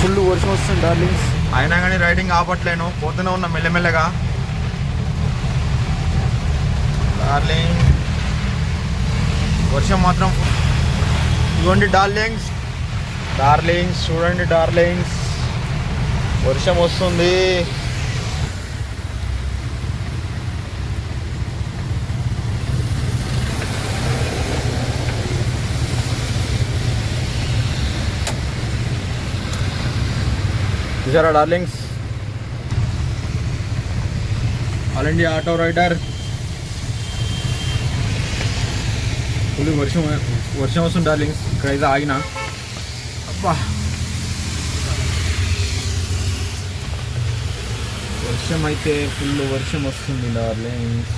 Full వర్షం వస్తుంది darlings. అయినా కానీ రైడింగ్ ఆపట్లేను, పోతూనే ఉన్నా మెల్లమెల్లగా. డార్లింగ్ వర్షం మాత్రం ఇవ్వండి డార్లింగ్స్. డార్లింగ్స్ చూడండి డార్లింగ్స్, వర్షం వస్తుంది. చూసారా darlings, all India auto rider. Full వర్షం వస్తుంది డార్లింగ్స్. ఇక్కడైతే ఆగిన. అబ్బా వర్షం అయితే ఫుల్ వర్షం వస్తుంది డార్లింగ్స్.